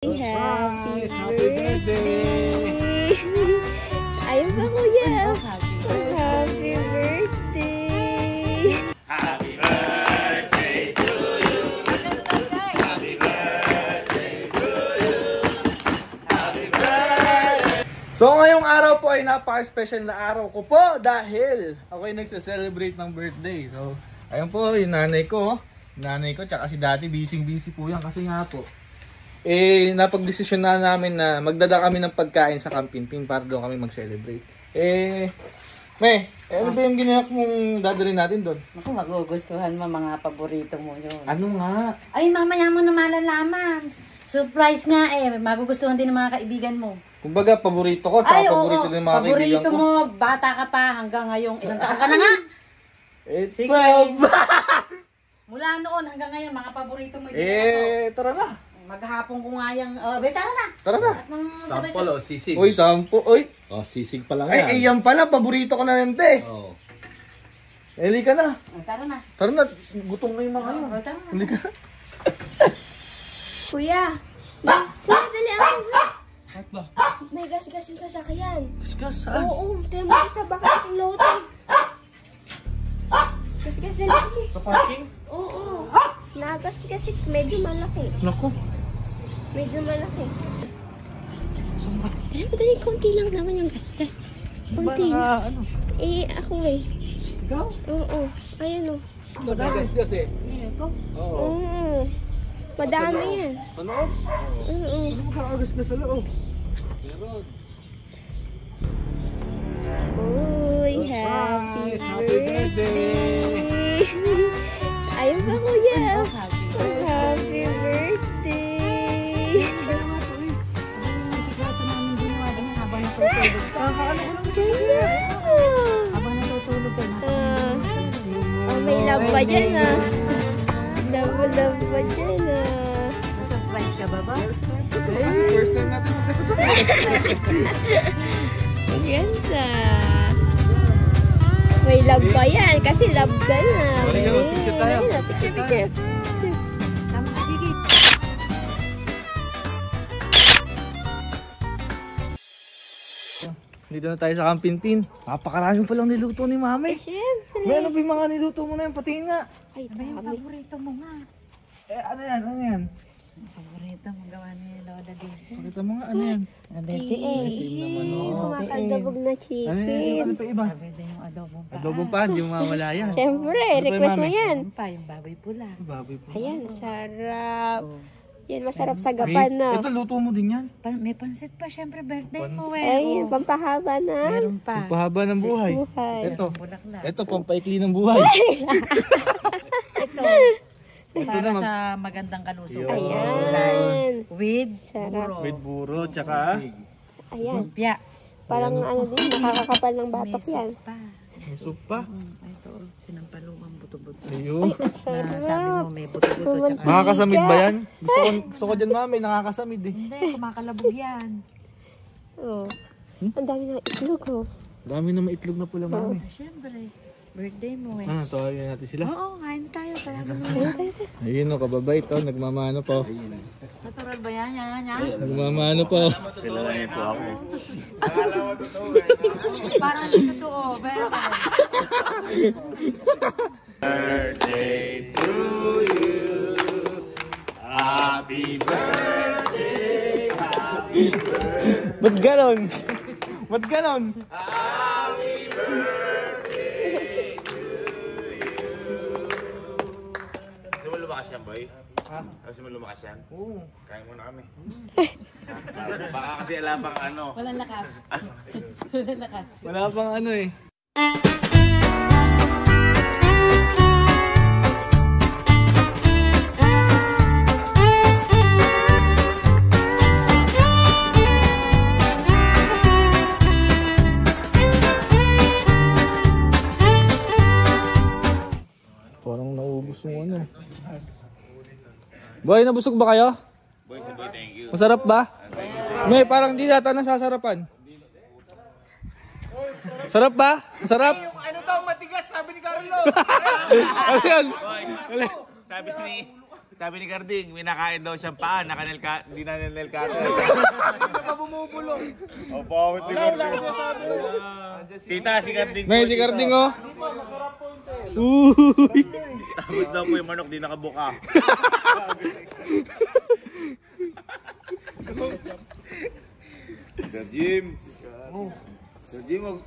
Happy birthday! Ayun ba, kuya? Happy birthday! Happy birthday to you! Happy birthday to you! Happy birthday! So ngayong araw po ay napaka-special na araw ko po dahil ako ay nagse-celebrate ng birthday. So ayun po yung nanay ko. Nanay ko tsaka si daddy busy po yan kasi nga po napag-desisyon na namin na magdala kami ng pagkain sa Camping para doon kami mag-celebrate. Ano ba yung ginawa mong dadalhin natin doon? Naku, magugustuhan mo, mga paborito mo yun. Ano nga? Ay, mamaya mo na malalaman. Surprise nga magugustuhan din ng mga kaibigan mo. Kumbaga, paborito ko, tsaka paborito din ng mga kaibigan ko. Paborito mo, bata ka pa hanggang ngayong ilang taon ka na nga? It's 12! Mula noon hanggang ngayon, mga paborito mo. Tara na! Maghapon ko nga yung, tara na! Tara na! At nang Sampol o sisig? Uy, sampo! Uy! Oh, sisig pa lang yan. Ay, yan pala, paborito ko na yun, te! Oh. Eli ka na! Tara na! Tara na! Gutom na yung mga yun. Tara na! Hindi ka na. Kuya! Kuya, dali ako! Bakit ba? May gas-gas yung sasakyan. Gas, saan? Oo, tayo mo sa bakit yung loading. Gas-gas dali. Sa parking? Oo. Nagas-gas medyo malaki. Naku. Medyo malaki. Dali, konti lang naman yung gas-gas. Konti. Ano? Ako Ikaw? Oo. Ayan o. Gas eh. Ito? Oo. Oo. Madami yan. Sa loob? Oo. Ano mo kakagas-gas sa loob? Meron. Uy, happy birthday! Ayun ba, kuya? Happy birthday! Sikreto namin ginawa din habang natutulog ka. Kakaano ko lang sa sasakyan. Habang natutulog ka na. May love pa dyan Love pa dyan Surprise ka ba ba? Kasi first time natin magkasasakyan. Ang ganda! May love pa yan kasi love ka na. Balik ka, picture tayo. Picture. Tama ka, Gigi. Dito na tayo sa Camping. Napakaraming palang niluto ni Mami. Siyempre. May ano ba yung mga niluto mo na yan? Patingin nga. Ay, Ano yung dami. paborito mo nga? Ano yan? Ano yan? Ang paborito mo gawa ni Lola din. Pakita mo nga. Ano yan? Abete naman, oh. Kumakaldabog na Ano chicken. yan? Ano pa iba? Abete yung adobong pa. Adobong pa. Hindi mo mawala yan. Siyempre, Ano pa, request mo Mami? yan. Yung pa, yung baboy pula. Baboy po. Ayan, sarap. Oh. Yan, masarap sa gapan na. Ito, luto mo din yan. May pansit pa, syempre birthday mo Ayun, pampahaba na. Meron pa. Pahaba ng buhay. Buhay. Ito. Bulaklak. Ito, pampaikli ng buhay. Ito. Para naman. sa magandang kalusugan. Ayan. With Sarap. buro. With buro, tsaka Ayan. Lumpia. Parang ano din, nakakakapal ng May batok yan. soup pa. may soup pa. Ito, sinampalungang buto-buto. Ayun. Na sabi mo may buto-buto tsaka. Nakakasamid ba yan? Gusto ko dyan, Mami. Nakakasamid eh. Hindi, kumakalabog yan. Oh. Ang dami ng itlog, oh. Dami na maitlog na pula, Mami. Siyempre, birthday mo eh. Tawagin natin sila. Oo, kain tayo. Talaga mo. Ayun o, kababay ito. Nagmamano pa. Natural ba yan? Yan. Nagmamano pa. Kilala niyo po ako. Parang hindi totoo. Pero Birthday to you. Happy birthday. Happy birthday. Ba't ganon? Ba't ganon? Happy birthday to you. Gusto mo lumakas yan, boy? Ha? Gusto mo lumakas yan? Oo. Kain muna kami. Baka kasi alam pang ano. walang lakas. Walang lakas. Wala pang ano eh. Parang naubos yung ano. Boy, nabusog ba kayo? Boy, sa boy, thank you. Masarap ba? May parang di data nasasarapan. Sarap ba? Masarap? Yung ano daw matigas, sabi ni Carlo. Ano yan? Boy, sabi ni sabi ni Carding, may nakain daw siyang paa, hindi na nilka. Hindi pa bumubulong. O, pawit ni Carding. Tita, si Carding. May si Carding oh. Tapos daw po yung manok, di nakabuka. Sir Jim. Sir Jim,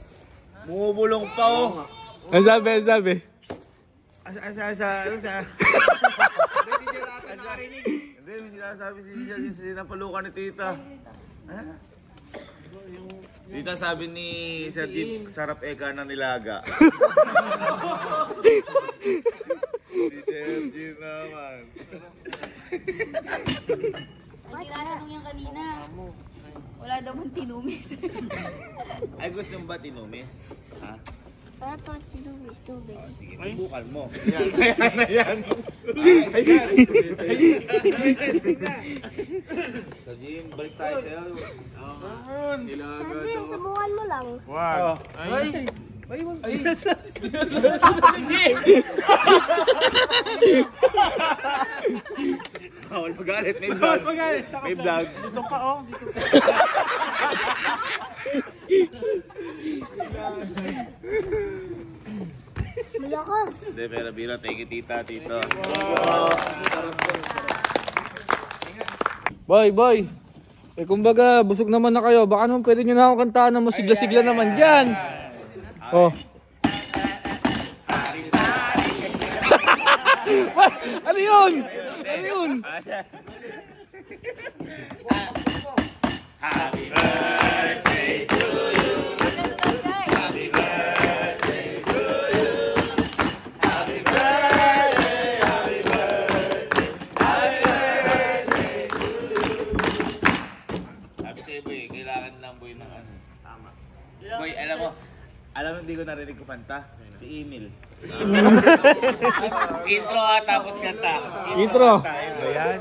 bumubulong pa oh. Ano sabi? Ano sa? Hindi, may sinasabi si sinapalukan ni Tita. Tita, sabi ni Sir Jim, sarap eka ng nilaga. Si Sir Jim naman. Ay, tinatanong yan kanina. Wala daw bang tinumis. Ay, gusto mo ba tinumis? Ha? Wala pa tinumis tubig. Sige, subukan mo. Sir Jim, balik tayo sa'yo. Nilaga Hindi, daw. subukan mo lang. Bawal magalit, may vlog. May vlog. Dito ka, oh. Dito ka. Malakas. Hindi, pero biro, thank you tita, tito. Boy. Eh kumbaga, busog naman na kayo. Baka naman pwede nyo na akong kantaan na masigla-sigla naman dyan. Oh. Ano yun? Ano yun? Happy birthday to you. Happy birthday to you. Happy birthday, happy birthday, happy birthday to you. Sabi sa'yo boy, kailangan lang boy ng ano. Tama. Boy, alam mo hindi ko narinig ko kanta. Si Emil. Intro tapos kanta. Intro. Ayan.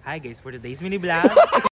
Hi guys, for today's mini vlog.